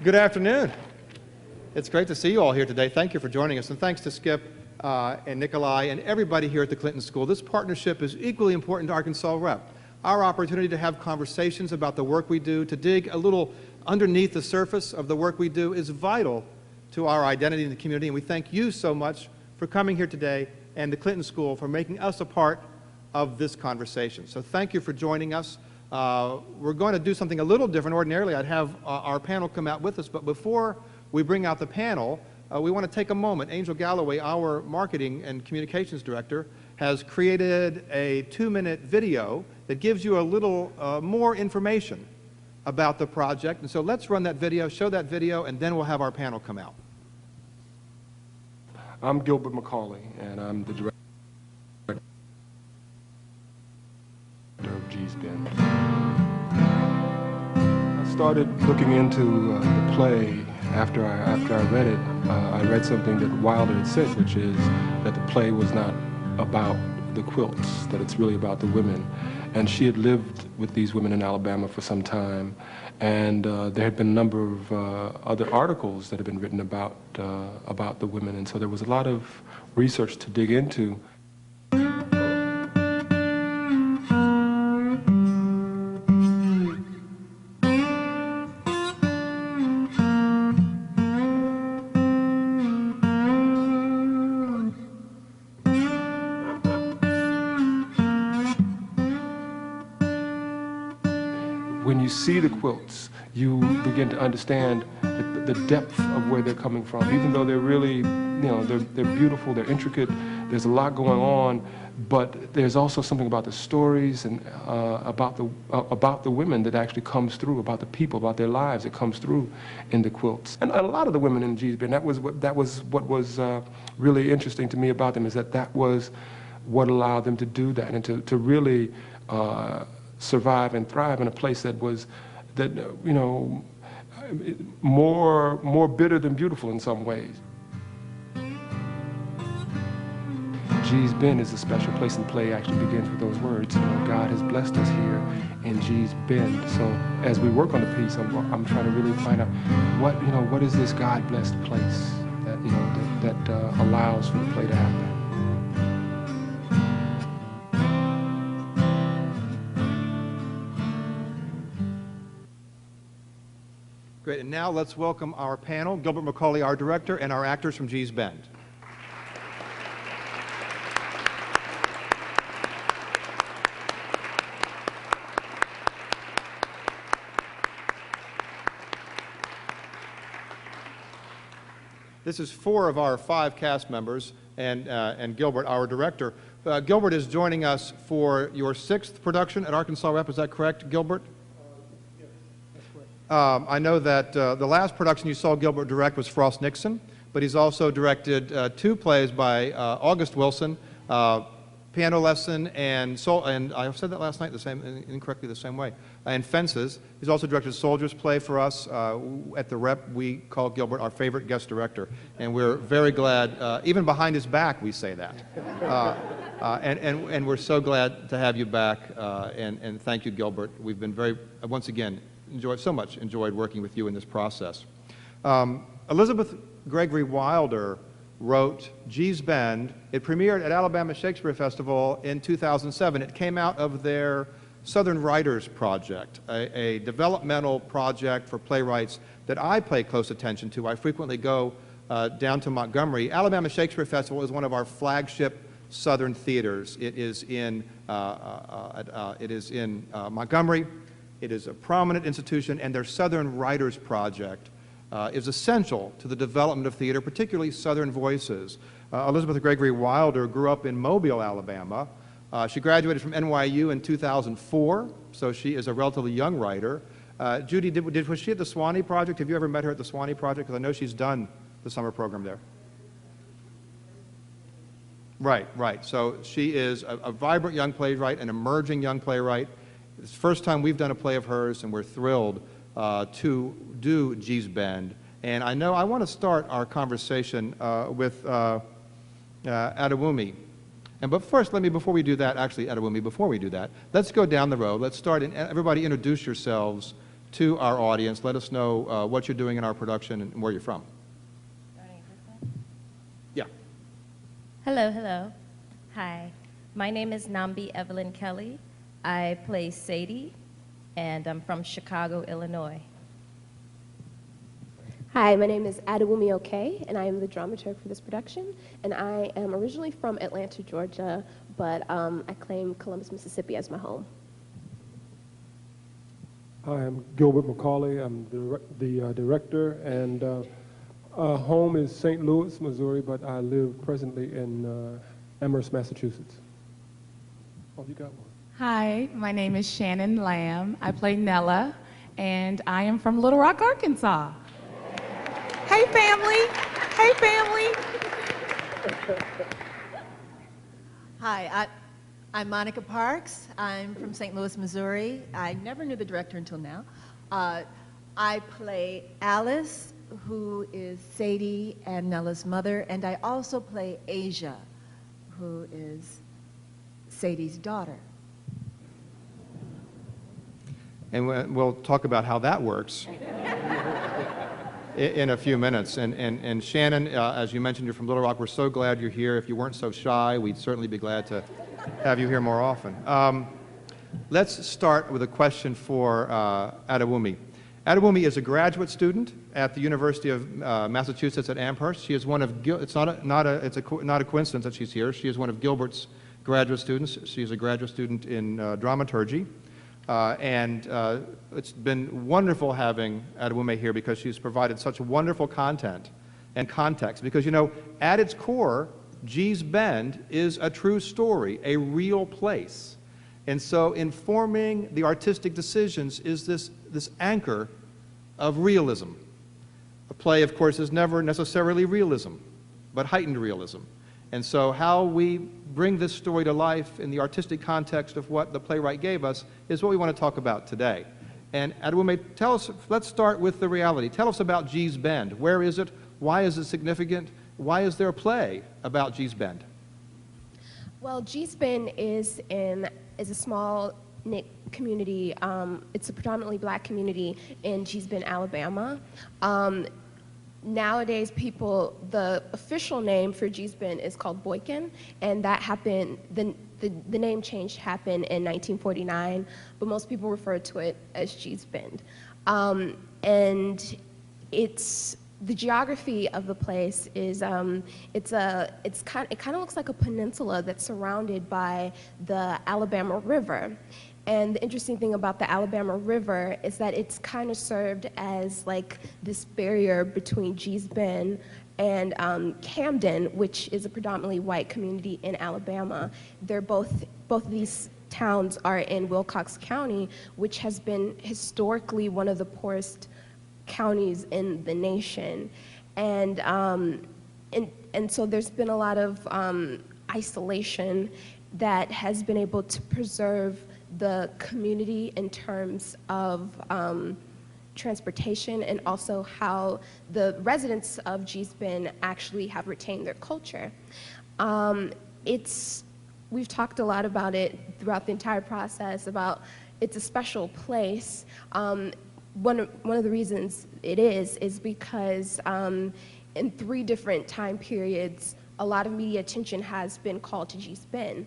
Good afternoon. It's great to see you all here today. Thank you for joining us, and thanks to Skip and Nikolai and everybody here at the Clinton School. This partnership is equally important to Arkansas Rep. Our opportunity to have conversations about the work we do, to dig a little underneath the surface of the work we do, is vital to our identity in the community, and we thank you so much for coming here today and the Clinton School for making us a part of this conversation. So thank you for joining us. We're going to do something a little different. Ordinarily, I'd have our panel come out with us, but before we bring out the panel, we want to take a moment. Angel Galloway, our marketing and communications director, has created a 2-minute video that gives you a little more information about the project. And so let's run that video, show that video, and then we'll have our panel come out. I'm Gilbert McCauley, and I'm the director of G's Bend. I started looking into the play after I read it. I read something that Wilder had said, which is that the play was not about the quilts, that it's really about the women. And she had lived with these women in Alabama for some time, and there had been a number of other articles that had been written about the women, and so there was a lot of research to dig into. When you see the quilts, you begin to understand the depth of where they're coming from. Even though they're really, they're beautiful, they're intricate, there's a lot going on, but there's also something about the stories and about the women that actually comes through, about the people, about their lives that comes through in the quilts. And a lot of the women in G's Bend, that was what was really interesting to me about them, is that was what allowed them to do that and to really survive and thrive in a place that was, more bitter than beautiful in some ways. G's Bend is a special place, and the play actually begins with those words. God has blessed us here in G's Bend. So as we work on the piece, I'm trying to really find out what is this God-blessed place that that allows for the play to happen. Great, and now let's welcome our panel, Gilbert McCauley, our director, and our actors from G's Bend. This is 4 of our 5 cast members, and Gilbert, our director. Gilbert is joining us for your 6th production at Arkansas Rep. Is that correct, Gilbert? I know that the last production you saw Gilbert direct was Frost Nixon, but he's also directed 2 plays by August Wilson, Piano Lesson and I said that last night incorrectly the same way, and Fences. He's also directed a Soldier's Play for us. At the Rep, we call Gilbert our favorite guest director, and we're very glad, even behind his back we say that. And we're so glad to have you back, and thank you, Gilbert. We've been once again, enjoyed working with you in this process. Elizabeth Gregory Wilder wrote G's Bend. It premiered at Alabama Shakespeare Festival in 2007. It came out of their Southern Writers Project, a developmental project for playwrights that I pay close attention to. I frequently go down to Montgomery. Alabama Shakespeare Festival is one of our flagship Southern theaters. It is in Montgomery. It is a prominent institution, and their Southern Writers Project is essential to the development of theater, particularly Southern voices. Elizabeth Gregory Wilder grew up in Mobile, Alabama. She graduated from NYU in 2004, so she is a relatively young writer. Judy, was she at the Swanee Project? Have you ever met her at the Swanee Project? Because I know she's done the summer program there. Right. So she is a vibrant young playwright, an emerging young playwright. It's the first time we've done a play of hers, and we're thrilled to do G's Bend. And I want to start our conversation with Adewumi. But first, before we do that, let's go down the road. Let's start, and everybody introduce yourselves to our audience. Let us know what you're doing in our production and where you're from. Yeah. Hello, hello. Hi. My name is Nambi Evelyn Kelly. I play Sadie, and I'm from Chicago, Illinois. Hi, my name is Adewumi Oke, and I am the dramaturg for this production. And I am originally from Atlanta, Georgia, but I claim Columbus, Mississippi as my home. Hi, I'm Gilbert McCauley. I'm the director, and home is St. Louis, Missouri, but I live presently in Amherst, Massachusetts. Oh, you got one. Hi, my name is Shannon Lamb. I play Nella, and I am from Little Rock, Arkansas. Hey, family. Hey, family. Hi, I'm Monica Parks. I'm from St. Louis, Missouri. I never knew the director until now. I play Alice, who is Sadie and Nella's mother, and I also play Asia, who is Sadie's daughter. And we'll talk about how that works in a few minutes. And Shannon, as you mentioned, you're from Little Rock. We're so glad you're here. If you weren't so shy, we'd certainly be glad to have you here more often. Let's start with a question for Adewumi. Adewumi is a graduate student at the University of Massachusetts at Amherst. She is one of it's not a coincidence that she's here. She is one of Gilbert's graduate students. She is a graduate student in dramaturgy. And it's been wonderful having Adewumi here because she's provided such wonderful content and context. Because, you know, at its core, Gee's Bend is a true story, a real place. And so informing the artistic decisions is this anchor of realism. A play, of course, is never necessarily realism, but heightened realism. And so how we bring this story to life in the artistic context of what the playwright gave us is what we want to talk about today. And Adewumi, tell us, let's start with the reality. Tell us about Gee's Bend. Where is it? Why is it significant? Why is there a play about Gee's Bend? Well, Gee's Bend is a small knit community. It's a predominantly black community in Gee's Bend, Alabama. Nowadays, the official name for Gee's Bend is called Boykin, and that happened, the name change happened in 1949, but most people refer to it as Gee's Bend. And the geography of the place is, it kind of looks like a peninsula that's surrounded by the Alabama River. And the interesting thing about the Alabama River is that it's kind of served as like this barrier between Gee's Bend and Camden, which is a predominantly white community in Alabama. Both of these towns are in Wilcox County, which has been historically one of the poorest counties in the nation. And so there's been a lot of isolation that has been able to preserve the community in terms of transportation, and also how the residents of Gee's Bend actually have retained their culture. We've talked a lot about it throughout the entire process, about it's a special place. One of the reasons it is because in 3 different time periods, a lot of media attention has been called to Gee's Bend.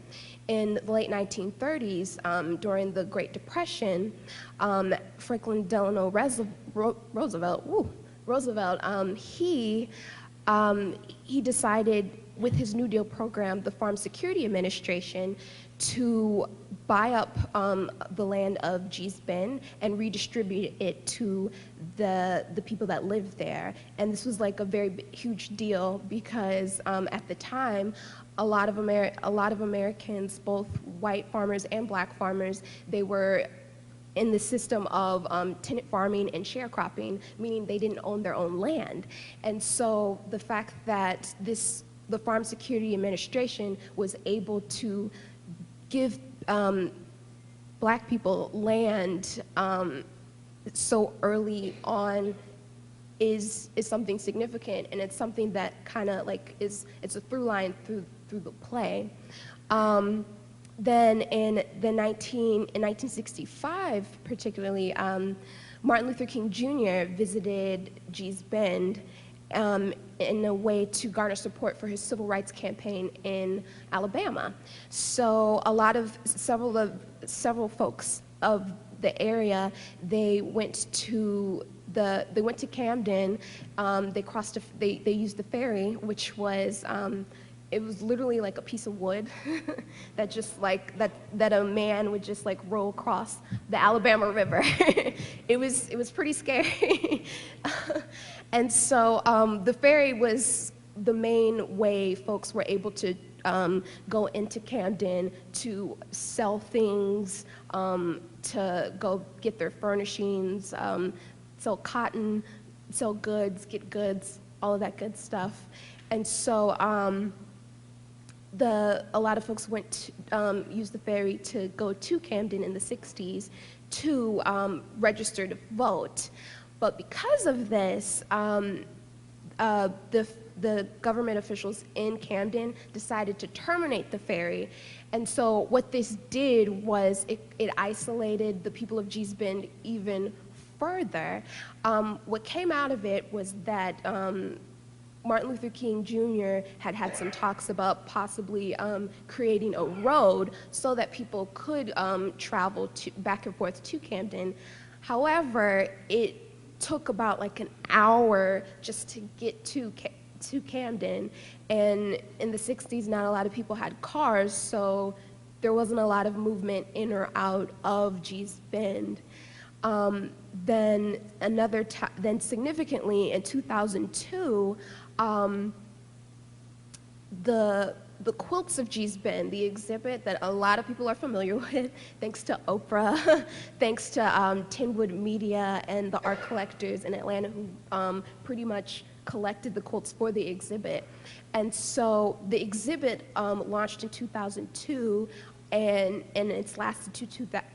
In the late 1930s, during the Great Depression, Franklin Delano Roosevelt, he decided with his New Deal program, the Farm Security Administration, to buy up the land of Gee's Bend and redistribute it to the people that lived there. And this was like a very huge deal because at the time, a lot of Americans, both white farmers and black farmers, they were in the system of tenant farming and sharecropping, meaning they didn't own their own land. And so the fact that the Farm Security Administration was able to give black people land so early on is something significant, and it's something that kind of like it's a through line through the play. then in 1965, particularly, Martin Luther King Jr. visited Gee's Bend in a way to garner support for his civil rights campaign in Alabama. So several folks of the area, they went to Camden. They used the ferry, which was it was literally like a piece of wood that just like that a man would just like roll across the Alabama River. It was pretty scary. And so the ferry was the main way folks were able to go into Camden to sell things, to go get their furnishings, sell cotton, sell goods, get goods, all of that good stuff. And so a lot of folks went to use the ferry to go to Camden in the 60s to register to vote. But because of this, the government officials in Camden decided to terminate the ferry. And so what this did was it isolated the people of Gee's Bend even further. What came out of it was that Martin Luther King Jr. had some talks about possibly creating a road so that people could travel back and forth to Camden. However, it took about like an hour just to get to Camden, and in the 60s not a lot of people had cars, so there wasn't a lot of movement in or out of Gee's Bend. Then significantly in 2002, the Quilts of Gee's Bend, the exhibit that a lot of people are familiar with, thanks to Oprah, thanks to Tinwood Media and the art collectors in Atlanta who pretty much collected the quilts for the exhibit. And so the exhibit launched in 2002, and it's lasted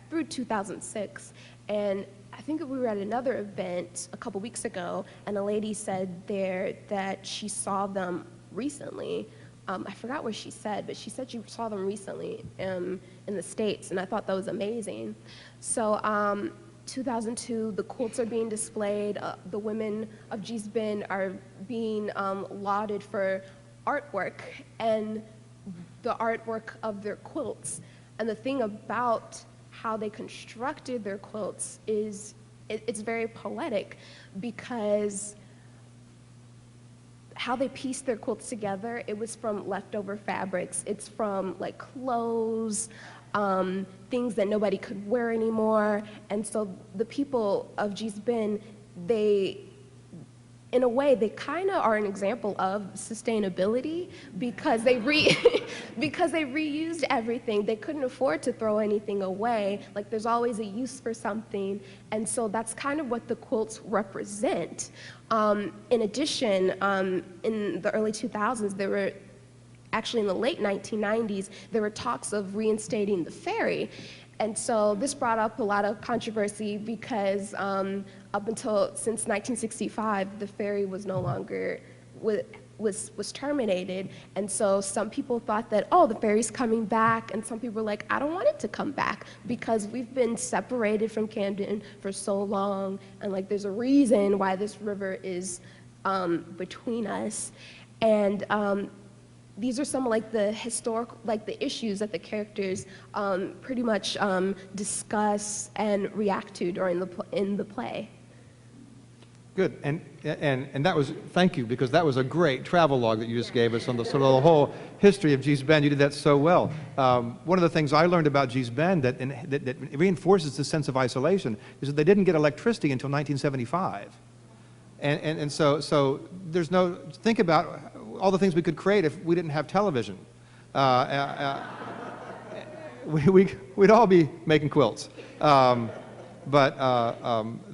through 2006. And I think we were at another event a couple weeks ago, and a lady said there that she saw them recently. I forgot what she said, but she said she saw them recently in the States, and I thought that was amazing. So 2002, the quilts are being displayed. The women of Gee's Bend are being lauded for artwork and the artwork of their quilts. And the thing about how they constructed their quilts is it's very poetic, because how they pieced their quilts together, it was from leftover fabrics. It's from like clothes, things that nobody could wear anymore. And so the people of Gee's Bend, in a way, they kind of are an example of sustainability, because they reused everything. They couldn't afford to throw anything away. Like, there's always a use for something. And so that's kind of what the quilts represent. In addition, in the early 2000s, actually in the late 1990s, there were talks of reinstating the ferry. And so this brought up a lot of controversy, because since 1965, the ferry was no longer, was terminated. And so some people thought that, oh, the ferry's coming back, and some people were like, I don't want it to come back, because we've been separated from Camden for so long, and like there's a reason why this river is between us. And these are some of like the historical, like the issues that the characters pretty much discuss and react to in the play. Good, and that was, thank you, because that was a great travel log that you just gave us on the sort of the whole history of Gee's Bend. You did that so well. One of the things I learned about Gee's Bend that reinforces the sense of isolation is that they didn't get electricity until 1975. And so there's no, think about all the things we could create if we didn't have television. We'd all be making quilts. But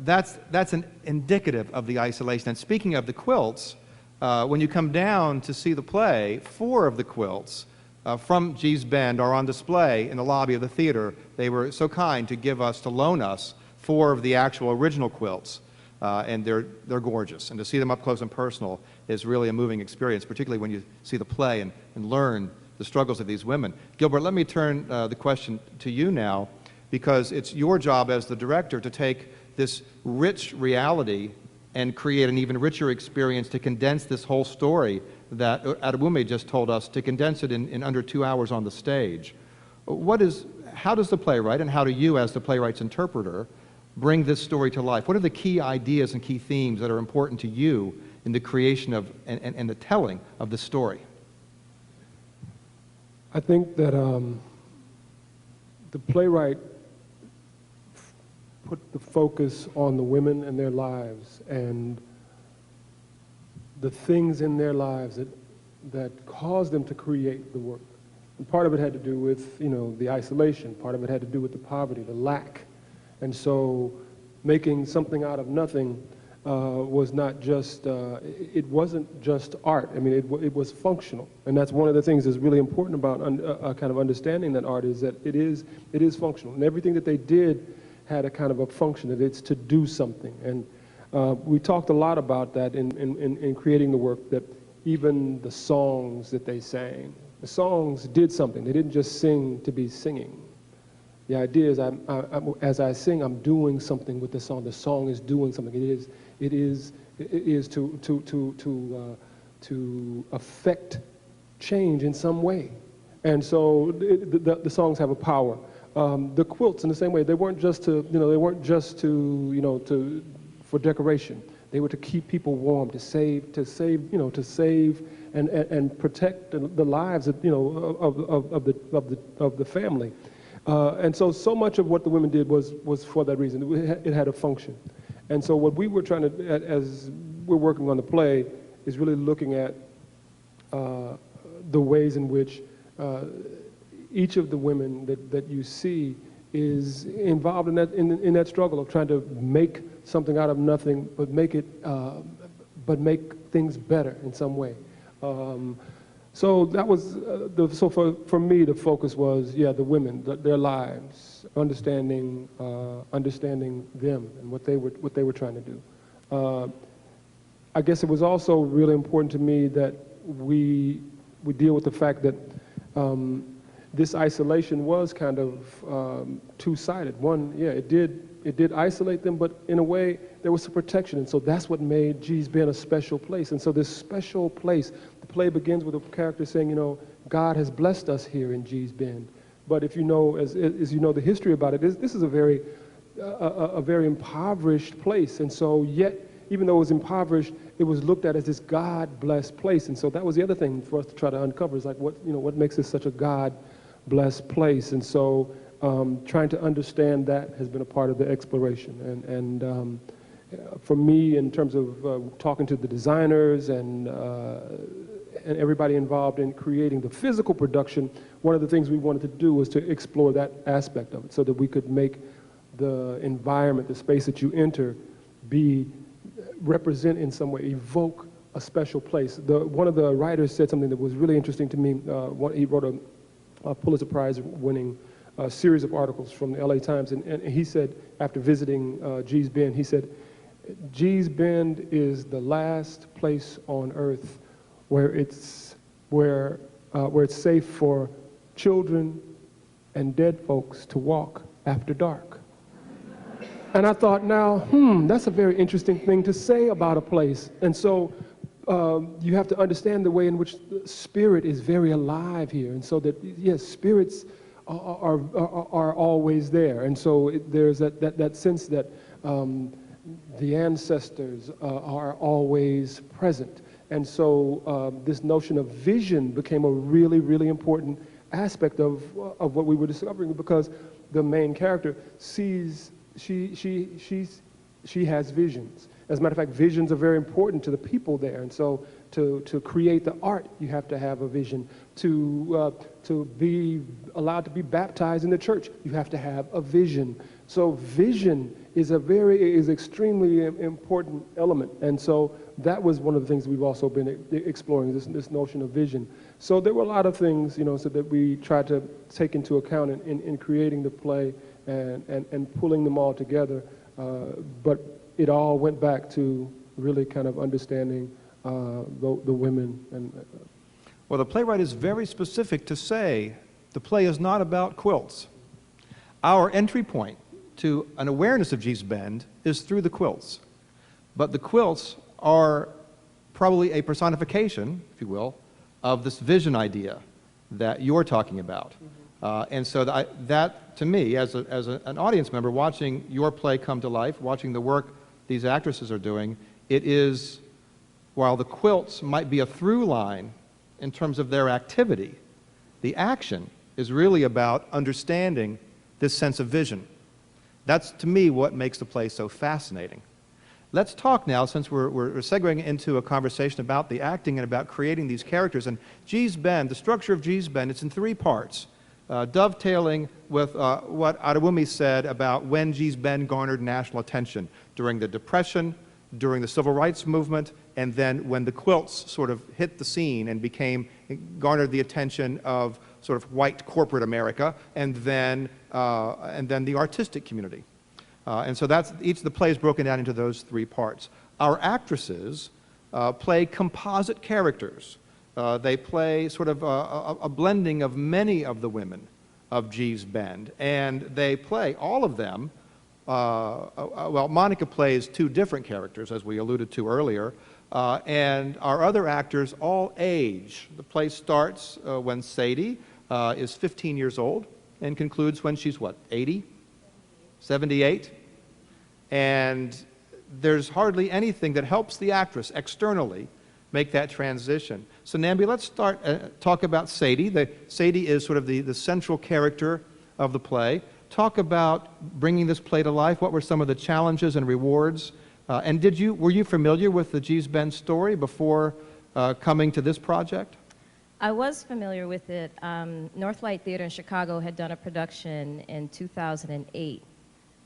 that's an indicative of the isolation. And speaking of the quilts, when you come down to see the play, 4 of the quilts from Gee's Bend are on display in the lobby of the theater. They were so kind to loan us 4 of the actual original quilts, and they're gorgeous. And to see them up close and personal is really a moving experience, particularly when you see the play and learn the struggles of these women. Gilbert, let me turn the question to you now, because it's your job as the director to take this rich reality and create an even richer experience, to condense this whole story that Adewume just told us, to condense it in under 2 hours on the stage. How does the playwright, and how do you as the playwright's interpreter, bring this story to life? What are the key ideas and key themes that are important to you in the creation of and the telling of the story? I think that the playwright put the focus on the women and their lives and the things in their lives that caused them to create the work. And part of it had to do with, the isolation. Part of it had to do with the poverty, the lack. And so making something out of nothing was not just, it wasn't just art. I mean, it was functional. And that's one of the things that's really important about kind of understanding that art, is that it is functional. And everything that they did had a kind of a function, that it's to do something. And we talked a lot about that in creating the work, that even the songs that they sang, the songs did something. They didn't just sing to be singing. The idea is, as I sing, I'm doing something with the song. The song is doing something. It is to affect change in some way. And so the songs have a power. The quilts, in the same way, they weren't just to, for decoration. They were to keep people warm, to save, and protect the lives of the family. And so much of what the women did was for that reason. It had a function. And so what we were trying to, as we're working on the play, is really looking at the ways in which each of the women that you see is involved in that struggle of trying to make something out of nothing, but make things better in some way. So that was for me, the focus was, the women, their lives, understanding them and what they were trying to do. I guess it was also really important to me that we deal with the fact that this isolation was kind of two-sided. One, it did isolate them, but in a way there was some protection, and so that's what made Gee's Bend a special place. And so this special place, the play begins with a character saying, God has blessed us here in Gee's Bend. But if you know, as you know the history about it, this is a very impoverished place, and so yet, even though it was impoverished, it was looked at as this God-blessed place. And so that was the other thing for us to try to uncover, is like what makes this such a God-blessed place. And so trying to understand that has been a part of the exploration. And for me, in terms of talking to the designers and everybody involved in creating the physical production, one of the things we wanted to do was to explore that aspect of it, so that we could make the environment, the space that you enter, represent in some way, evoke a special place. One of the writers said something that was really interesting to me. He wrote a Pulitzer Prize winning series of articles from the LA Times, and he said, after visiting Gee's Bend, he said, Gee's Bend is the last place on earth where it's safe for children and dead folks to walk after dark. And I thought, now, that's a very interesting thing to say about a place. And so you have to understand the way in which the spirit is very alive here. And so that, yes, spirits are always there. And so there's that sense that the ancestors are always present. And so this notion of vision became a really, really important aspect of what we were discovering, because the main character sees, she has visions. As a matter of fact, visions are very important to the people there. And so to create the art, you have to have a vision. To be allowed to be baptized in the church, you have to have a vision. So vision is extremely important element. And so that was one of the things we've also been exploring, this notion of vision. So there were a lot of things, so that we tried to take into account in creating the play and pulling them all together. But it all went back to really kind of understanding the women. And Well, the playwright is very specific to say the play is not about quilts. Our entry point to an awareness of Gee's Bend is through the quilts. But the quilts are probably a personification, if you will, of this vision idea that you're talking about. And so that, to me, as an audience member, watching your play come to life, watching the work these actresses are doing, it is, while the quilts might be a through line in terms of their activity, the action is really about understanding this sense of vision. That's, to me, what makes the play so fascinating. Let's talk now, since we're segueing into a conversation about the acting and about creating these characters. And Gee's Bend, the structure of Gee's Bend, it's in three parts, dovetailing with what Adewumi said about when Gee's Bend garnered national attention during the Depression, during the Civil Rights Movement, and then when the quilts sort of hit the scene and garnered the attention of sort of white corporate America, and then the artistic community. And so that's, each of the plays broken down into those three parts. Our actresses play composite characters. They play sort of a blending of many of the women of Gee's Bend, and they play, all of them, well, Monica plays two different characters, as we alluded to earlier, and our other actors all age. The play starts when Sadie is 15 years old and concludes when she's, what, 80? 78? And there's hardly anything that helps the actress externally make that transition. So Nambi, let's start, talk about Sadie. Sadie is sort of the central character of the play. Talk about bringing this play to life. What were some of the challenges and rewards? And were you familiar with the Gee's Bend story before coming to this project? I was familiar with it. Northlight Theatre in Chicago had done a production in 2008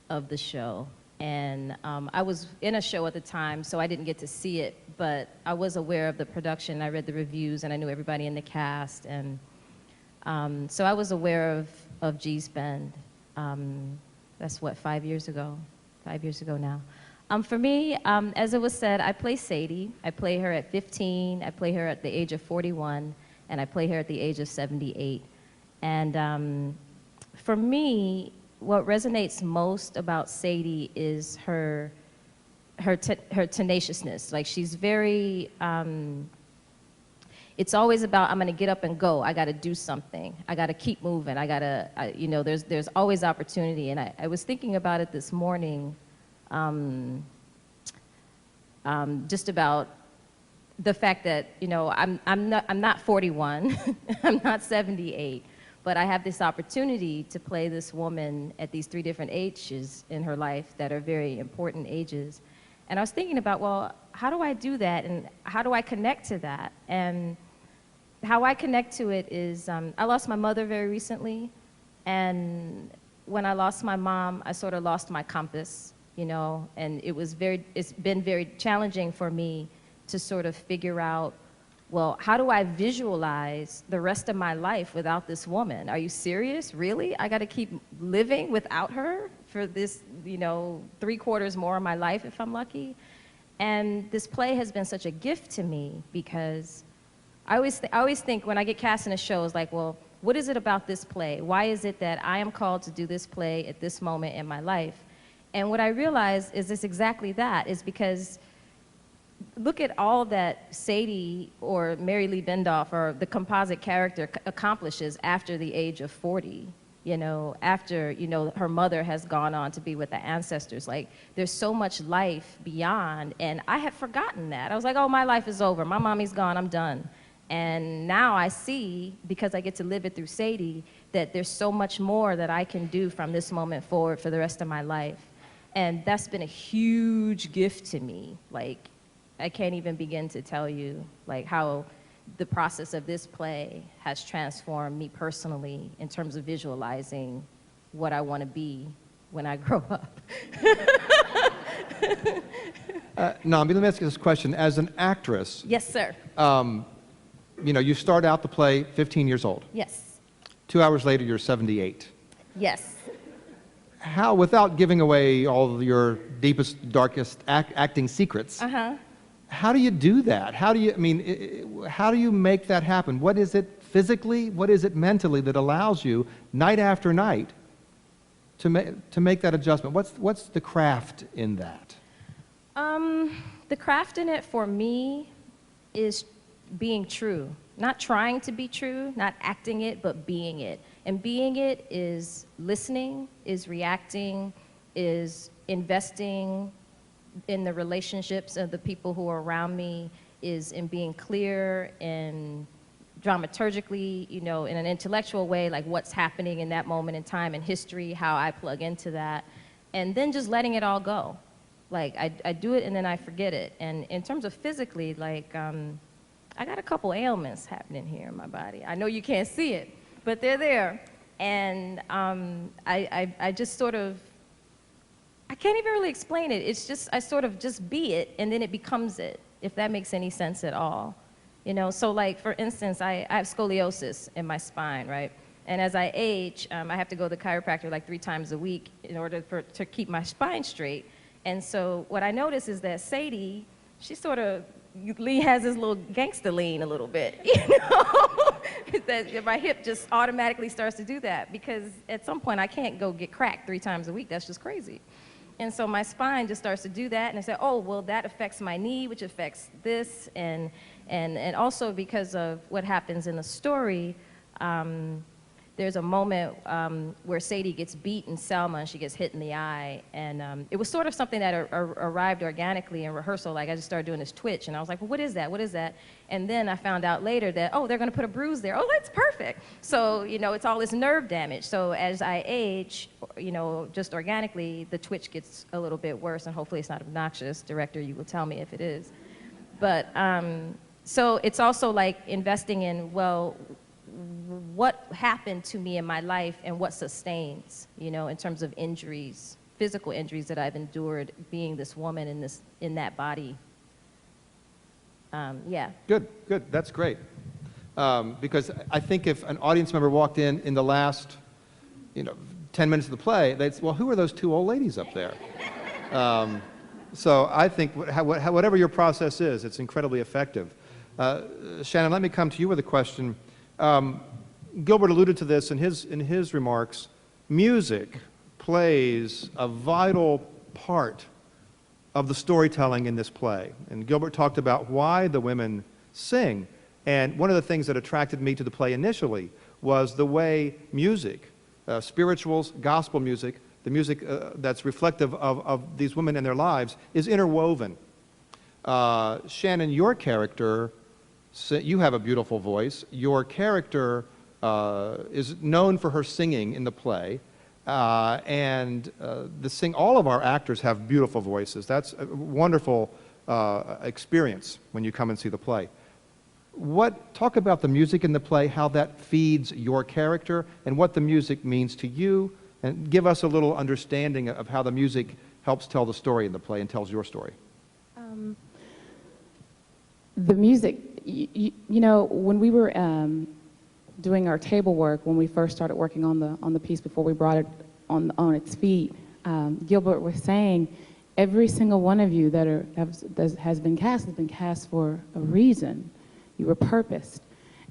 of the show. And I was in a show at the time, so I didn't get to see it, but I was aware of the production. I read the reviews, and I knew everybody in the cast. And so I was aware of Gee's Bend. That's what, 5 years ago? 5 years ago now. For me, as it was said, I play Sadie. I play her at 15, I play her at the age of 41, and I play her at the age of 78. And for me, what resonates most about Sadie is her tenaciousness. Like, she's very, it's always about, I'm gonna get up and go. I gotta do something. I gotta keep moving. You know, there's always opportunity. And I was thinking about it this morning, just about the fact that, you know, I'm not 41, I'm not 78, but I have this opportunity to play this woman at these three different ages in her life that are very important ages. And I was thinking about, well, how do I do that, and how do I connect to that? And how I connect to it is, I lost my mother very recently, and when I lost my mom, I sort of lost my compass, you know, and it's been very challenging for me to sort of figure out, well, how do I visualize the rest of my life without this woman? Are you serious? Really? I got to keep living without her for this, you know, 3/4 more of my life if I'm lucky? And this play has been such a gift to me, because I always think when I get cast in a show, it's like, well, what is it about this play? Why is it that I am called to do this play at this moment in my life? And what I realize is it's exactly that, is because look at all that Sadie or Mary Lee Bendoff or the composite character accomplishes after the age of 40, you know, after, you know, her mother has gone on to be with the ancestors. Like, there's so much life beyond, and I had forgotten that. I was like, oh, my life is over. My mommy's gone, I'm done. And now I see, because I get to live it through Sadie, that there's so much more that I can do from this moment forward for the rest of my life. And that's been a huge gift to me. Like, I can't even begin to tell you, like, how the process of this play has transformed me personally in terms of visualizing what I want to be when I grow up. Nambi, let me ask you this question. As an actress, Yes, sir. you know, you start out the play 15 years old. Yes. 2 hours later, you're 78. Yes. How, without giving away all of your deepest, darkest acting secrets, how do you do that? How do you, I mean, how do you make that happen? What is it physically? What is it mentally that allows you night after night to make that adjustment? What's the craft in that? The craft in it for me is being true. Not trying to be true, not acting it, but being it. And being it is listening, is reacting, is investing in the relationships of the people who are around me, is in being clear and dramaturgically, you know, in an intellectual way, like what's happening in that moment in time in history, how I plug into that, and then just letting it all go. Like, I do it and then I forget it. And in terms of physically, like, I got a couple ailments happening here in my body. I know you can't see it, but they're there. And I just sort of, I can't even really explain it. It's just, I sort of just be it, and then it becomes it, if that makes any sense at all. You know, so like, for instance, I have scoliosis in my spine, right? And as I age, I have to go to the chiropractor like 3 times a week in order to keep my spine straight. And so what I notice is that Sadie, she sort of, Lee has this little gangster lean a little bit, you know? That my hip just automatically starts to do that, because at some point I can't go get cracked 3 times a week. That's just crazy. And so my spine just starts to do that, and I say, oh, well, that affects my knee, which affects this, and also because of what happens in the story, there's a moment where Sadie gets beat in Selma and she gets hit in the eye, and it was sort of something that arrived organically in rehearsal. Like, I just started doing this twitch, and I was like, well, what is that? What is that? And then I found out later that, oh, they're going to put a bruise there. Oh, that's perfect. So, you know, it's all this nerve damage. So as I age, you know, just organically, the twitch gets a little bit worse, and hopefully it's not obnoxious. Director, you will tell me if it is. But so it's also like investing in, well, what happened to me in my life and what sustains, you know, in terms of injuries, physical injuries that I've endured being this woman in that body. Yeah. Good. That's great. Because I think if an audience member walked in the last, you know, 10 minutes of the play, they'd say, well, who are those 2 old ladies up there? So I think whatever your process is, it's incredibly effective. Shannon, let me come to you with a question. Gilbert alluded to this in his remarks. Music plays a vital part of the storytelling in this play. And Gilbert talked about why the women sing. And one of the things that attracted me to the play initially was the way music, spirituals, gospel music, the music that's reflective of these women and their lives, is interwoven. Shannon, your character, you have a beautiful voice. Your character is known for her singing in the play, and all of our actors have beautiful voices. That's a wonderful experience when you come and see the play. Talk about the music in the play, how that feeds your character, and what the music means to you, and give us a little understanding of how the music helps tell the story in the play and tells your story. The music, you know, when we were doing our table work, when we first started working on the piece before we brought it on its feet, Gilbert was saying, every single one of you that has been cast for a reason. You were purposed,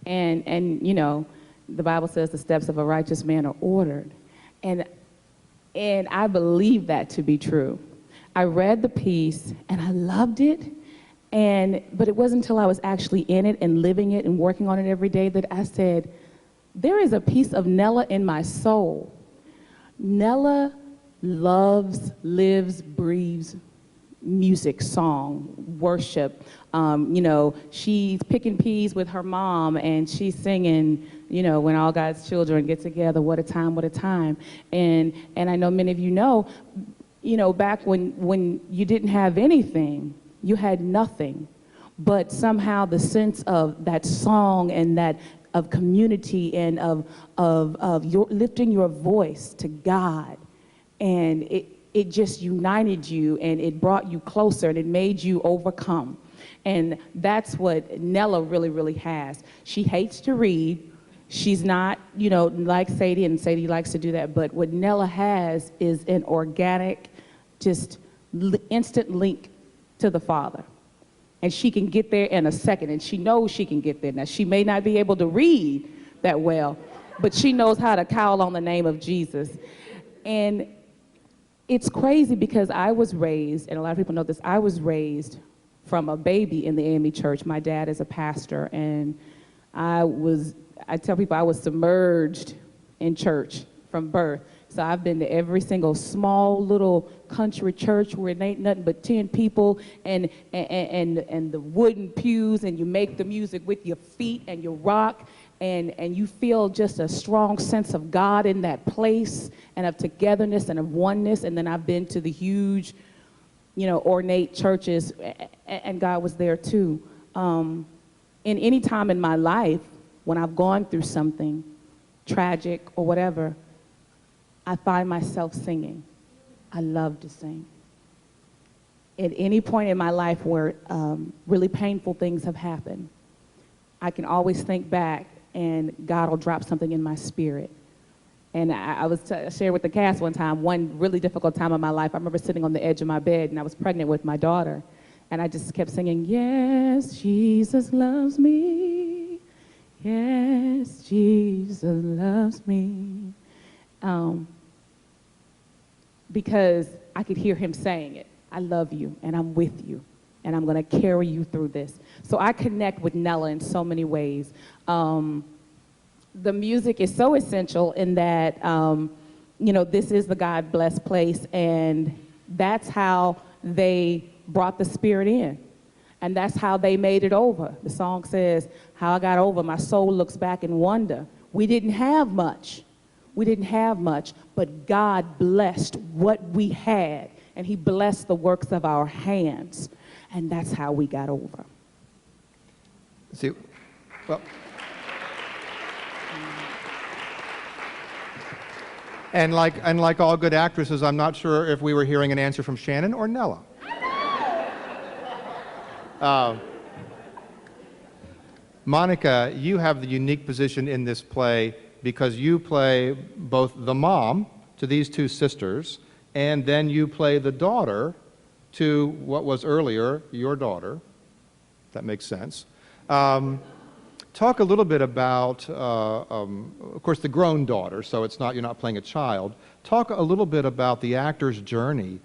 and you know, the Bible says the steps of a righteous man are ordered, and I believe that to be true. I read the piece and I loved it. But it wasn't until I was actually in it and living it and working on it every day that I said, there is a piece of Nella in my soul. Nella loves, lives, breathes music, song, worship. You know, she's picking peas with her mom and she's singing, you know, when all God's children get together, what a time, what a time. And I know many of you know, back when you didn't have anything, you had nothing, but somehow the sense of that song and that of community and of your lifting your voice to God, and it just united you and it brought you closer and it made you overcome. And that's what Nella really, really has. She hates to read. She's not, you know, like Sadie, and Sadie likes to do that, but what Nella has is an organic, just instant link to the Father. And she can get there in a second, and she knows she can get there. Now, she may not be able to read that well, but she knows how to call on the name of Jesus. And it's crazy because I was raised, and a lot of people know this, I was raised from a baby in the AME church. My dad is a pastor, and I tell people I was submerged in church from birth. So I've been to every single small little country church where it ain't nothing but 10 people and the wooden pews, and you make the music with your feet and you rock, and you feel just a strong sense of God in that place, and of togetherness and of oneness. And then I've been to the huge, ornate churches, and God was there too. In any time in my life when I've gone through something tragic or whatever, I find myself singing. I love to sing. At any point in my life where really painful things have happened, I can always think back, and God will drop something in my spirit. And I was sharing with the cast one time, one really difficult time in my life. I remember sitting on the edge of my bed, and I was pregnant with my daughter. And I just kept singing, yes, Jesus loves me. Yes, Jesus loves me. Because I could hear him saying it. I love you, and I'm with you, and I'm going to carry you through this. So I connect with Nella in so many ways. The music is so essential in that, this is the God-blessed place, and that's how they brought the Spirit in. And that's how they made it over. The song says, how I got over, my soul looks back in wonder. We didn't have much. We didn't have much, but God blessed what we had, and he blessed the works of our hands, and that's how we got over. See, well, and like all good actresses, I'm not sure if we were hearing an answer from Shannon or Nella. Monica, you have the unique position in this play because you play both the mom to these two sisters, and then you play the daughter to what was earlier your daughter. That makes sense. Talk a little bit about, of course, the grown daughter, so you're not playing a child. Talk a little bit about the actor's journey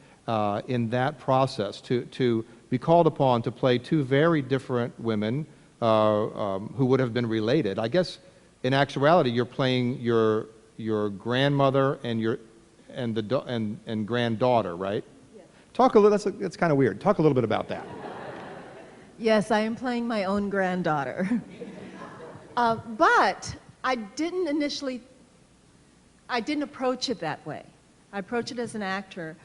in that process to be called upon to play two very different women who would have been related. I guess in actuality, you're playing your grandmother and granddaughter, right? Yes. Talk a little. That's kind of weird. Talk a little bit about that. Yes, I am playing my own granddaughter. But I didn't approach it that way. I approached it as an actor,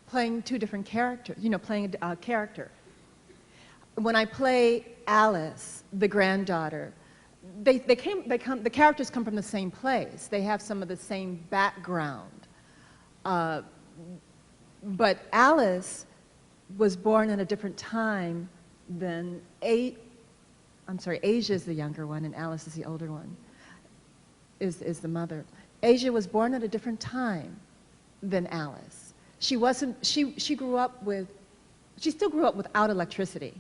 playing two different characters, playing a character. When I play Alice, the granddaughter, the characters come from the same place. They have some of the same background. But Alice was born at a different time than Asia is the younger one, and Alice is the older one, is the mother. Asia was born at a different time than Alice. She still grew up without electricity,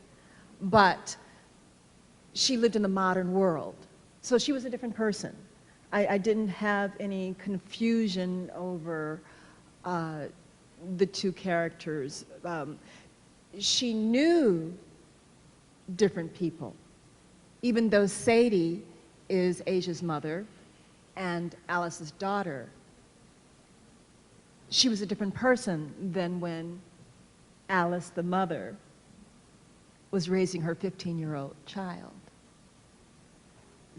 but she lived in the modern world. So she was a different person. I didn't have any confusion over the two characters. She knew different people, even though Sadie is Asia's mother and Alice's daughter. She was a different person than when Alice, the mother, was raising her 15-year-old child.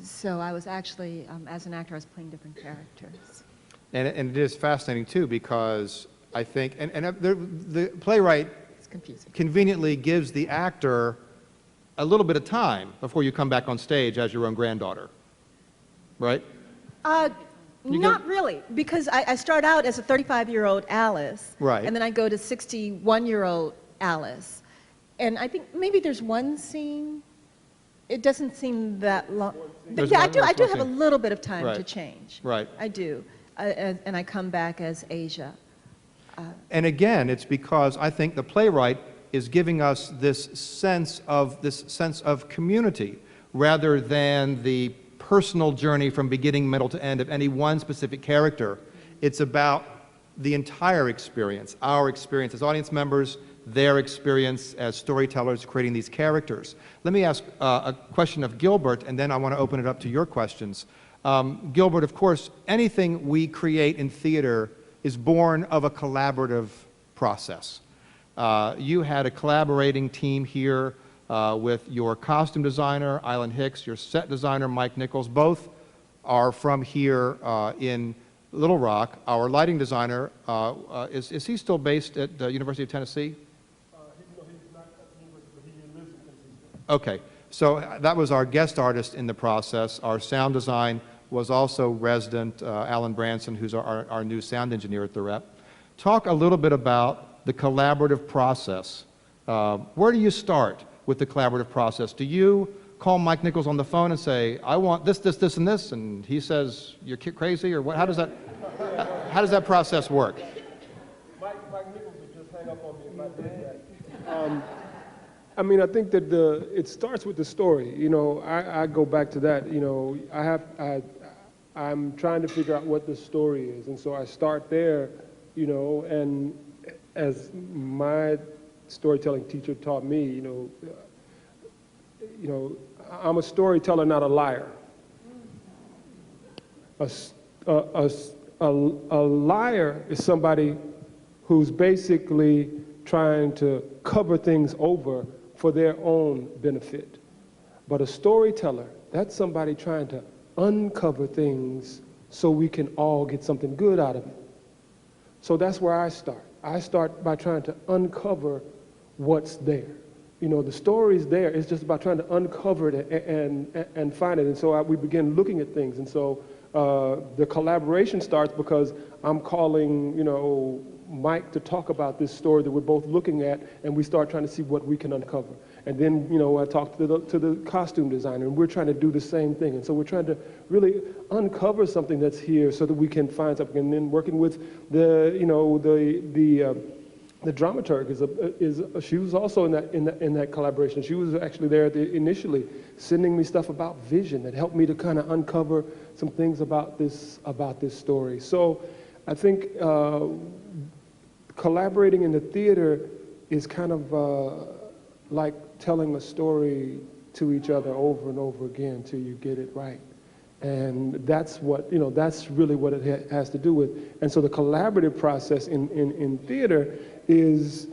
So I was actually, as an actor, I was playing different characters. And it is fascinating, too, because I think, the playwright conveniently gives the actor a little bit of time before you come back on stage as your own granddaughter, right? Not really, because I start out as a 35-year-old Alice, right, and then I go to 61-year-old Alice. And I think maybe there's one scene. It doesn't seem that long. Yeah, I do have a little bit of time to change. Right. I do. And I come back as Asia. And again, it's because I think the playwright is giving us this sense of community rather than the personal journey from beginning, middle to end of any one specific character. It's about the entire experience, our experience as audience members, their experience as storytellers creating these characters. Let me ask a question of Gilbert, and then I want to open it up to your questions. Gilbert, of course, anything we create in theater is born of a collaborative process. You had a collaborating team here with your costume designer, Island Hicks, your set designer, Mike Nichols. Both are from here in Little Rock. Our lighting designer, is he still based at the University of Tennessee? He's not at the university, but he lives in Tennessee. Okay, so that was our guest artist in the process. Our sound design was also resident Alan Branson, who's our new sound engineer at the Rep. Talk a little bit about the collaborative process. Where do you start with the collaborative process? Do you call Mike Nichols on the phone and say, I want this, this, this, and this, and he says, you're crazy, or what? How does that process work? Mike Nichols would just hang up on me if I did that. I mean, I think that it starts with the story. You know, I go back to that. You know, I'm trying to figure out what the story is, and so I start there. You know, and as my storytelling teacher taught me, you know, I'm a storyteller, not a liar. A liar is somebody who's basically trying to cover things over for their own benefit. But a storyteller, that's somebody trying to uncover things so we can all get something good out of it. So that's where I start. I start by trying to uncover what's there. You know, the story's there. It's just about trying to uncover it and find it. And so we begin looking at things. And so the collaboration starts because I'm calling, you know, Mike to talk about this story that we're both looking at, and we start trying to see what we can uncover. And then, you know, I talk to the costume designer, and we're trying to do the same thing. And so we're trying to really uncover something that's here so that we can find something. And then working with the, you know, the dramaturg she was also in that collaboration. She was actually there initially, sending me stuff about vision that helped me to kind of uncover some things about this story. So I think collaborating in the theater is kind of like telling a story to each other over and over again till you get it right. And that's what, you know, that's really what it has to do with. And so the collaborative process in theater is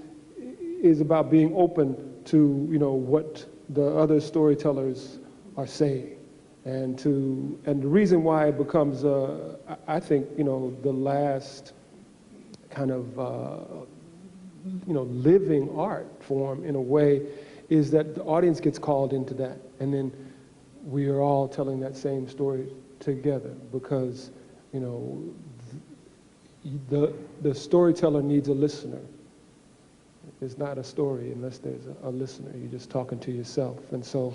about being open to, you know, what the other storytellers are saying. And the reason why it becomes, I think, you know, the last kind of, you know, living art form in a way is that the audience gets called into that. And then we are all telling that same story together because, you know, the storyteller needs a listener. It's not a story unless there's a listener. You're just talking to yourself. And so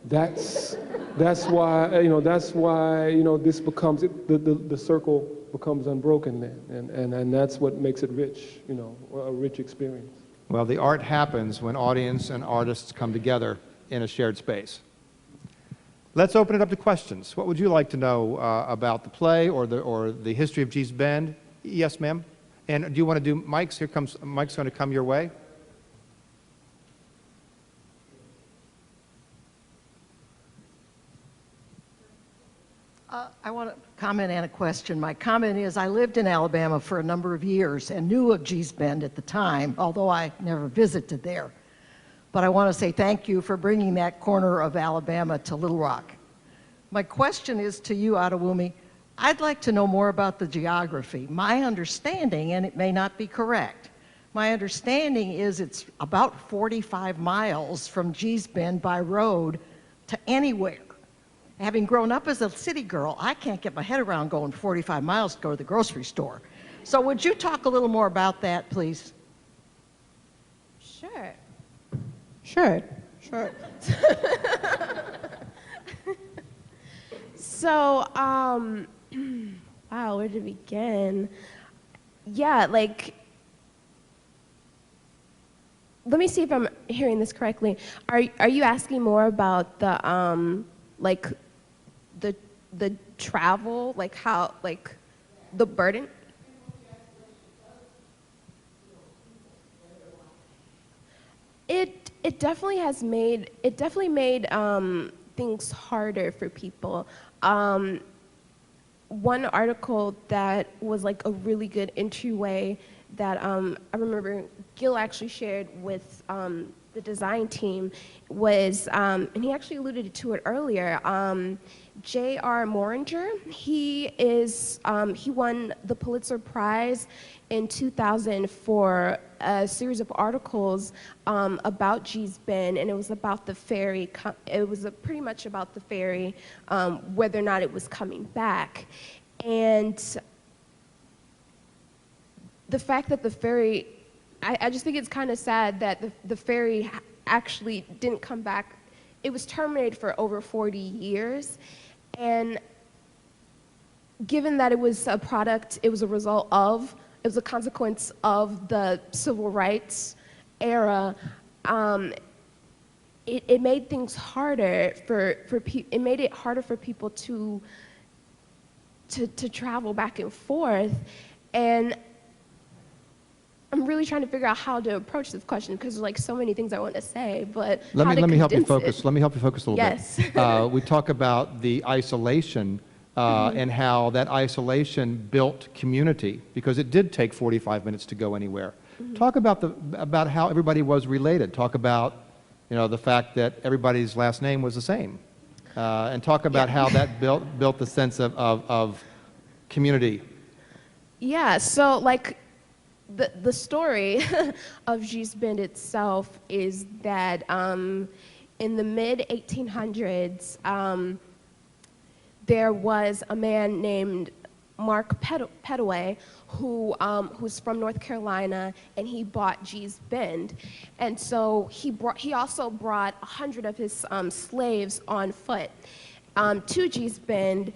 that's why, you know, this becomes, the circle becomes unbroken then. And that's what makes it rich, you know, a rich experience. Well, the art happens when audience and artists come together in a shared space. Let's open it up to questions. What would you like to know about the play or the history of Gee's Bend? Yes, ma'am. And do you want to do Mike's? Mike's going to come your way. I want to comment and a question. My comment is I lived in Alabama for a number of years and knew of Gee's Bend at the time, although I never visited there. But I want to say thank you for bringing that corner of Alabama to Little Rock. My question is to you, Adewumi. I'd like to know more about the geography. My understanding, and it may not be correct, my understanding is it's about 45 miles from Gee's Bend by road to anywhere. Having grown up as a city girl, I can't get my head around going 45 miles to go to the grocery store. So would you talk a little more about that, please? Sure. So, wow, where to begin? Yeah, like, let me see if I'm hearing this correctly. Are you asking more about the like the travel, like how, like the burden? It definitely has made, it definitely made things harder for people. One article that was like a really good entryway that I remember Gil actually shared with the design team was, and he actually alluded to it earlier, J.R. Moringer. He won the Pulitzer Prize in 2000 for a series of articles about Gee's Bend, and it was about the ferry. It was pretty much about the ferry, whether or not it was coming back. And the fact that the ferry, I just think it's kind of sad that the ferry actually didn't come back. It was terminated for over 40 years. And given that it was a product, it was a result of, it was a consequence of the civil rights era, it made things harder it made it harder for people to travel back and forth. And I'm really trying to figure out how to approach this question because there's like so many things I want to say, but Let me help you focus. it. Let me help you focus a little Yes. bit. We talk about the isolation and how that isolation built community because it did take 45 minutes to go anywhere. Talk about how everybody was related. Talk about the fact that everybody's last name was the same, and talk about how that built the sense of community. Yeah. So like. The story of Gee's Bend itself is that in the mid-1800s, there was a man named Mark Pettway who's from North Carolina, and he bought Gee's Bend. And so he also brought 100 of his slaves on foot to Gee's Bend.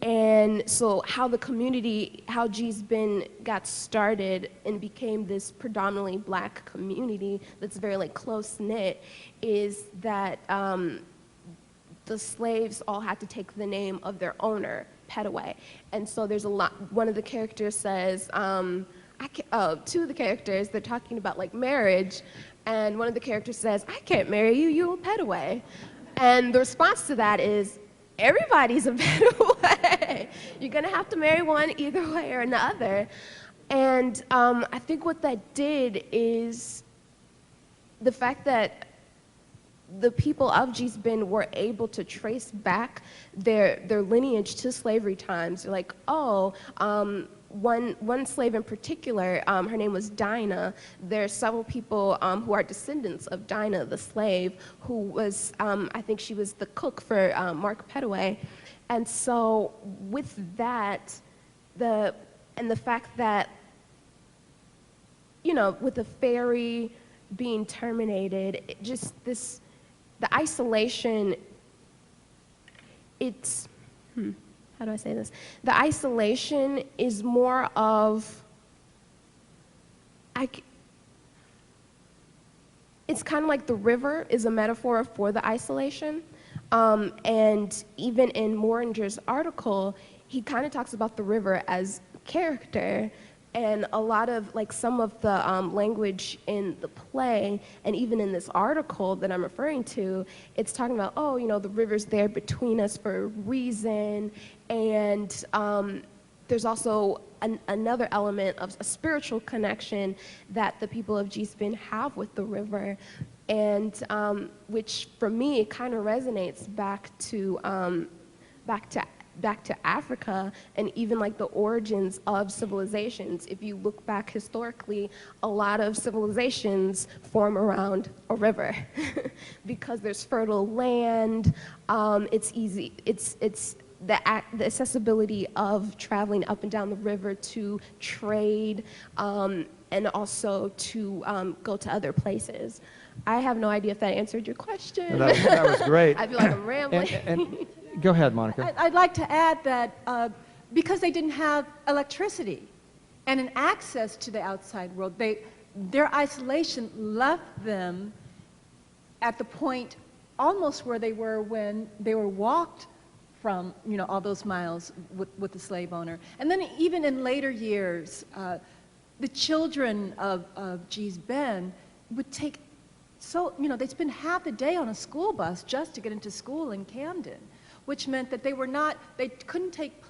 And so how Gee's Bend got started and became this predominantly black community that's very like close-knit is that the slaves all had to take the name of their owner, Pettway. And so there's a lot, one of the characters says, two of the characters, they're talking about like marriage, and one of the characters says, I can't marry you, you're a Pettway. And the response to that is, everybody's a Pettway. You're gonna have to marry one either way or another. And I think what that did is the fact that the people of Gee's Bend were able to trace back their lineage to slavery times. They're like, oh, one slave in particular, her name was Dinah. There's several people who are descendants of Dinah, the slave, who was, I think she was the cook for Mark Pettway. And so with that, and the fact that, with the ferry being terminated, the isolation, how do I say this? The isolation is more of, it's kind of like the river is a metaphor for the isolation. And even in Moringer's article, he kind of talks about the river as character. And a lot of, like, some of the language in the play, and even in this article that I'm referring to, it's talking about, oh, the river's there between us for a reason. And there's also another element of a spiritual connection that the people of Gee's Bend have with the river. And which, for me, it kind of resonates back to Africa and even like the origins of civilizations. If you look back historically, a lot of civilizations form around a river because there's fertile land. It's easy. It's the accessibility of traveling up and down the river to trade and also to go to other places. I have no idea if that answered your question. That was great. I feel like I'm rambling. And go ahead, Monica. I'd like to add that because they didn't have electricity and an access to the outside world, their isolation left them at the point almost where they were when they were walked from, all those miles with the slave owner. And then even in later years, the children of Gee's Bend would take, they'd spend half the day on a school bus just to get into school in Camden, which meant that they couldn't take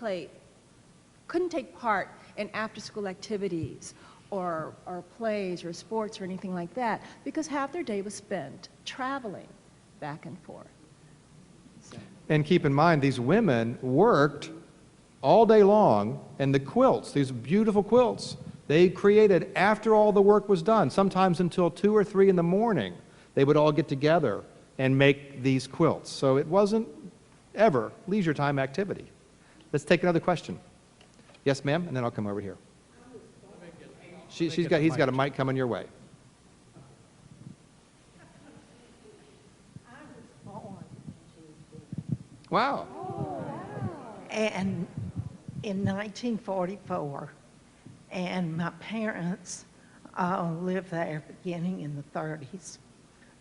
part in after-school activities or plays or sports or anything like that, because half their day was spent traveling back and forth. So. And keep in mind, these women worked all day long, and the quilts, these beautiful quilts, they created after all the work was done, sometimes until 2 or 3 in the morning. They would all get together and make these quilts. So it wasn't ever leisure time activity. Let's take another question. Yes, ma'am, and then I'll come over here. He's got a mic coming your way. Wow. And in 1944, and my parents lived there beginning in the 30s.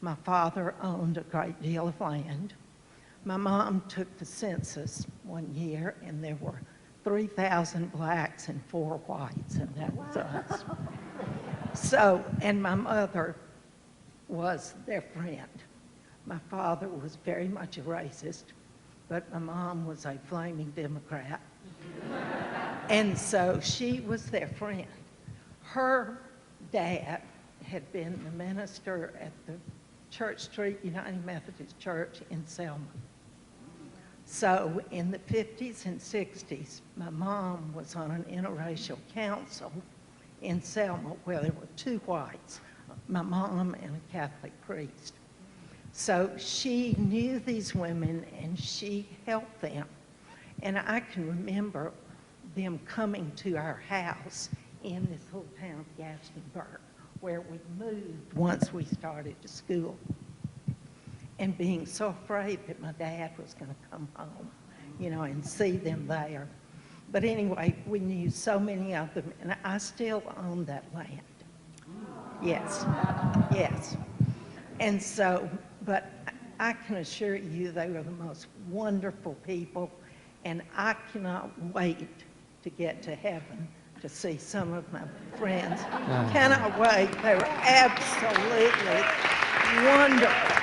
My father owned a great deal of land. My mom took the census one year, and there were 3,000 blacks and 4 whites, and that was us. So, and my mother was their friend. My father was very much a racist, but my mom was a flaming Democrat. And so she was their friend. Her dad had been the minister at the Church Street United Methodist Church in Selma. So in the 50s and 60s, my mom was on an interracial council in Selma where there were 2 whites, my mom and a Catholic priest. So she knew these women and she helped them. And I can remember them coming to our house in this little town of Gastonburg, where we moved once we started to school, and being so afraid that my dad was going to come home, and see them there. But anyway, we knew so many of them, and I still own that land. Yes, yes. And so, but I can assure you they were the most wonderful people, and I cannot wait to get to heaven to see some of my friends. Cannot wait. They were absolutely wonderful.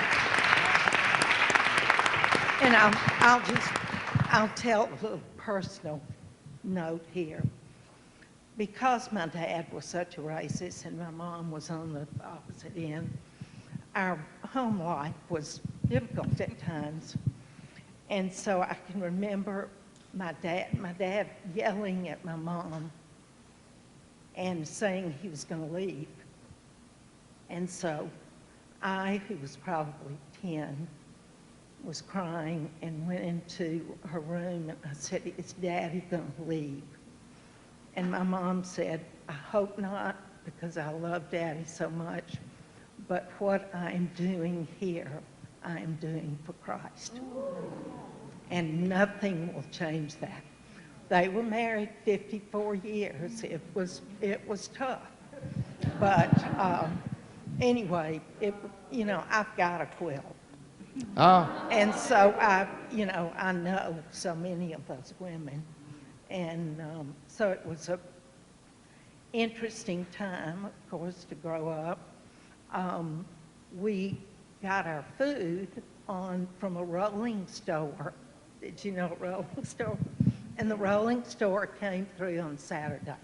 And I'll tell a little personal note here. Because my dad was such a racist and my mom was on the opposite end, our home life was difficult at times. And so I can remember my dad yelling at my mom and saying he was going to leave. And so I, who was probably 10, was crying and went into her room and I said, "Is Daddy going to leave?" And my mom said, "I hope not, because I love Daddy so much, but what I'm doing here, I'm doing for Christ." And nothing will change that. They were married 54 years. It was tough. But anyway, I've got a quilt. And so I know so many of those women. And so it was an interesting time, of course, to grow up. We got our food from a rolling store. Did you know a rolling store? And the rolling store came through on Saturday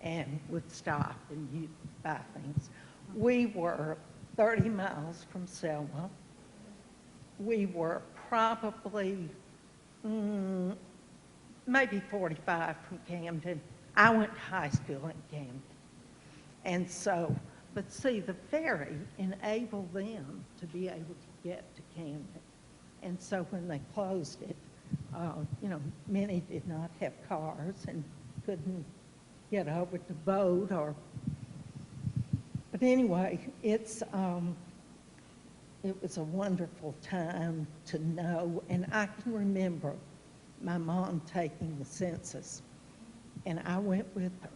and would stop and you'd buy things. We were 30 miles from Selma. We were probably maybe 45 from Camden. I went to high school in Camden. And so, but see, the ferry enabled them to be able to get to Camden. And so when they closed it, many did not have cars and couldn't get over the boat but anyway, it was a wonderful time to know, and I can remember my mom taking the census, and I went with her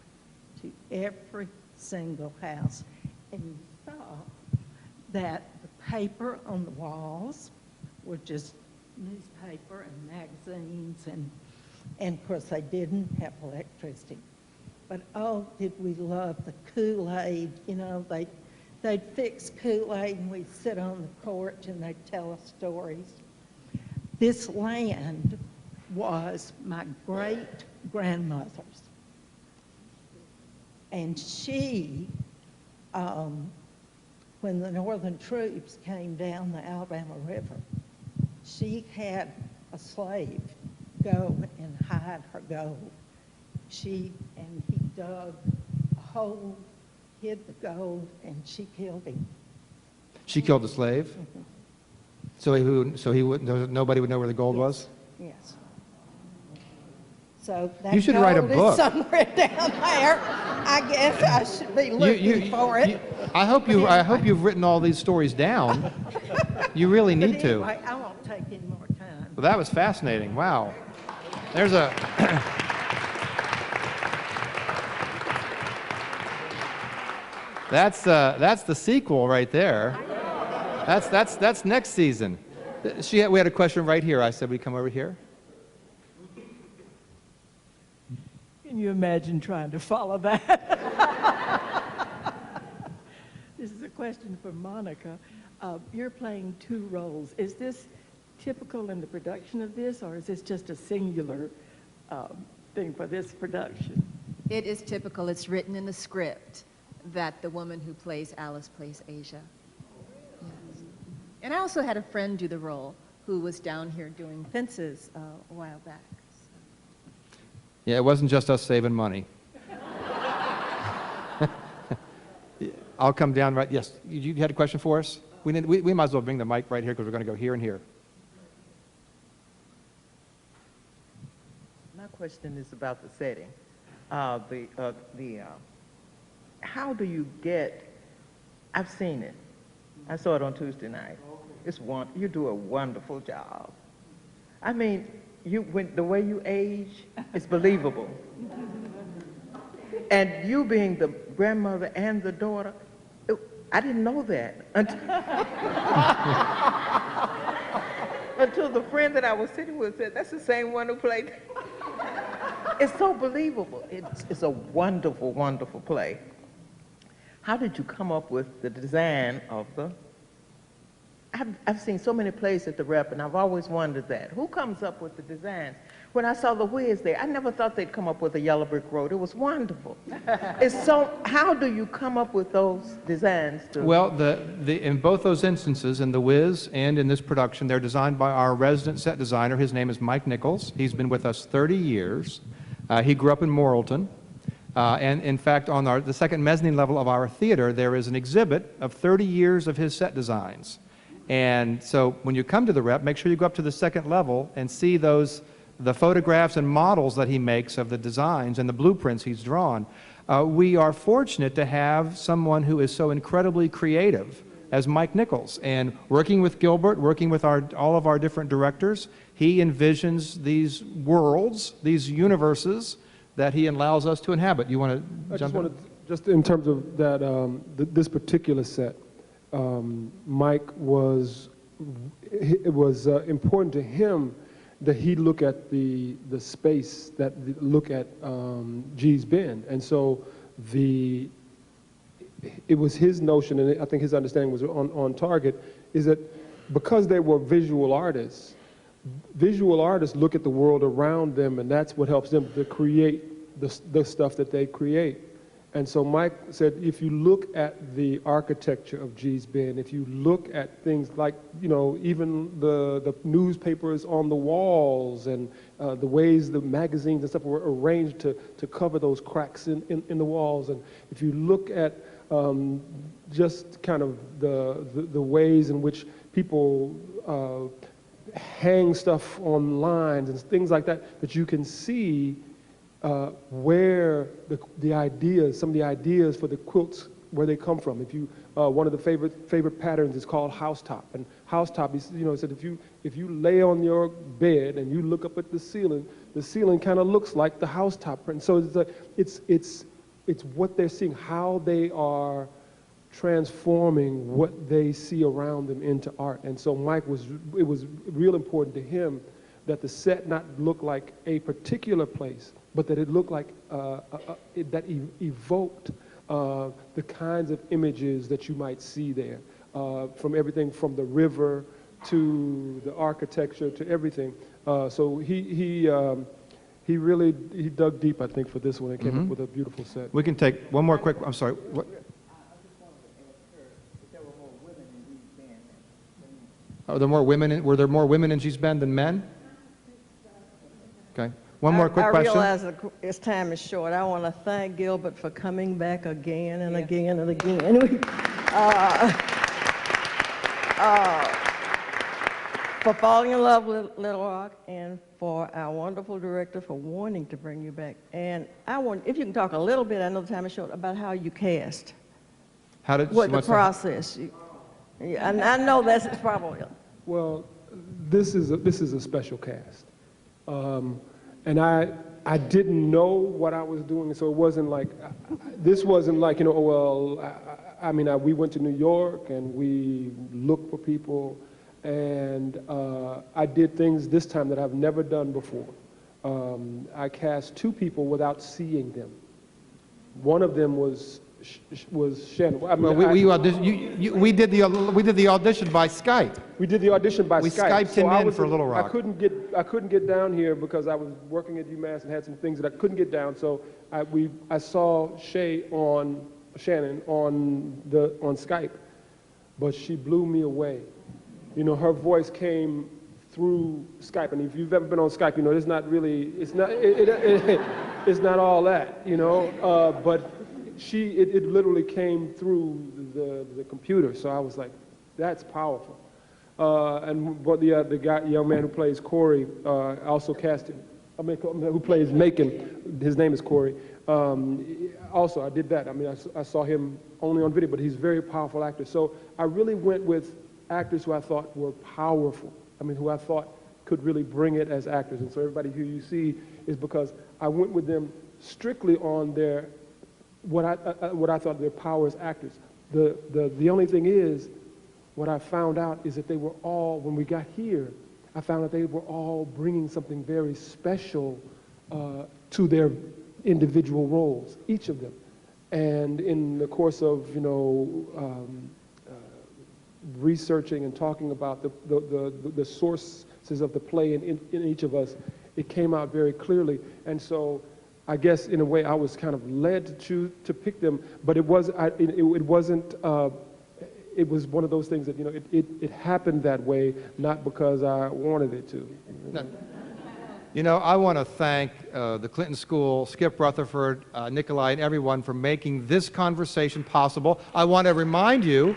to every single house. And you saw that the paper on the walls were just newspaper and magazines, and of course they didn't have electricity. But oh, did we love the Kool-Aid. You know, they'd fix Kool-Aid and we'd sit on the porch and they'd tell us stories. This land was my great-grandmother's. And she, when the Northern troops came down the Alabama River, she had a slave go and hide her gold. He dug a hole, hid the gold, and she killed him. She killed the slave? Mm-hmm. So he wouldn't, nobody would know where the gold was? Yes. So that You should write a gold book. is somewhere down there. I guess I should be looking for it. I hope you've written all these stories down. You really need But to. anyway, I won't take any more time. Well, that was fascinating. Wow. There's a... That's the sequel right there. That's next season. We had a question right here. I said we come over here. Can you imagine trying to follow that? This is a question for Monica. You're playing two roles. Is this typical in the production of this, or is this just a singular thing for this production? It is typical. It's written in the script that the woman who plays Alice plays Asia. Yes. And I also had a friend do the role who was down here doing fences a while back. Yeah, it wasn't just us saving money. I'll come down right. Yes, you had a question for us? We might as well bring the mic right here because we're going to go here and here. My question is about the setting. How do you get? I've seen it. I saw it on Tuesday night. You do a wonderful job. I mean, the way you age is believable. And you being the grandmother and the daughter, I didn't know that until the friend that I was sitting with said, that's the same one who played. It's so believable. It's a wonderful, wonderful play. How did you come up with the design of the... I've seen so many plays at the Rep, and I've always wondered that. Who comes up with the designs? When I saw the Wiz there, I never thought they'd come up with a yellow brick road. It was wonderful. How do you come up with those designs? Well, in both those instances, in The Wiz and in this production, they're designed by our resident set designer. His name is Mike Nichols. He's been with us 30 years. He grew up in Morrilton. And in fact, on the second mezzanine level of our theater, there is an exhibit of 30 years of his set designs. And so when you come to the Rep, make sure you go up to the second level and see the photographs and models that he makes of the designs and the blueprints he's drawn. We are fortunate to have someone who is so incredibly creative as Mike Nichols. And working with Gilbert, working with all of our different directors, he envisions these worlds, these universes that he allows us to inhabit. You want to jump in? Just in terms of that, this particular set, Mike it was important to him that he look at the space, look at Gee's Bend. And so it was his notion, and I think his understanding was on target, is that because they were visual artists look at the world around them, and that's what helps them to create the stuff that they create. And so Mike said, if you look at the architecture of Gee's Bend, if you look at things like, even the newspapers on the walls and the ways the magazines and stuff were arranged to cover those cracks in the walls, and if you look at just kind of the ways in which people hang stuff on lines and things like that, that you can see where some of the ideas for the quilts, where they come from. If you, one of the favorite patterns is called housetop, and housetop, said if you lay on your bed and you look up at the ceiling kind of looks like the housetop. And so it's it's what they're seeing, how they are transforming what they see around them into art. And so it was real important to him that the set not look like a particular place, but that it looked like that evoked the kinds of images that you might see there, from everything from the river to the architecture to everything. So he really dug deep, I think, for this one and came up with a beautiful set. We can take one more quick, I'm sorry. What? Are there more women were there more women in G's Bend than men? Okay. One more quick question. I realize that time is short. I want to thank Gilbert for coming back again and again and again. For falling in love with Little Rock, and for our wonderful director for wanting to bring you back. And I want, if you can talk a little bit, I know the time is short, about how you cast. How did what the process? And I know that's probably. Well, this is a special cast, and I didn't know what I was doing, so it wasn't like this wasn't like, you know, well, we went to New York and we looked for people, and I did things this time that I've never done before. I cast 2 people without seeing them. One of them was Shannon. I mean, we did the audition by Skype. We did the audition by Skype. We Skyped him in for Little Rock. I couldn't get down here because I was working at UMass and had some things that I couldn't get down. So I saw Shannon on Skype, but she blew me away. You know, her voice came through Skype, and if you've ever been on Skype, you know it's not all that, you know. But it literally came through the computer, so I was like, that's powerful. And what the young man who plays Corey, also cast him. Who plays Macon? His name is Corey. Also, I did that. I mean, I saw him only on video, but he's a very powerful actor. So I really went with actors who I thought were powerful. I mean, who I thought could really bring it as actors. And so everybody who you see is because I went with them strictly on their what I thought their power as actors. The only thing is, what I found out is that they were all, when we got here, I found that they were all bringing something very special to their individual roles, each of them. And in the course of, you know, researching and talking about the sources of the play in each of us, it came out very clearly. And so I guess in a way I was kind of led to pick them, but it wasn't. It was one of those things that, you know, it happened that way, not because I wanted it to. You know, I want to thank the Clinton School, Skip Rutherford, Nikolai, and everyone for making this conversation possible. I want to remind you,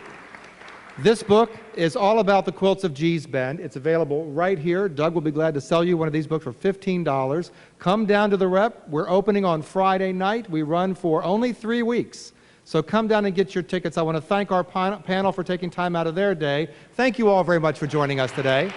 this book is all about the quilts of G's Bend. It's available right here. Doug will be glad to sell you one of these books for $15. Come down to the Rep. We're opening on Friday night. We run for only 3 weeks. So come down and get your tickets. I want to thank our panel for taking time out of their day. Thank you all very much for joining us today.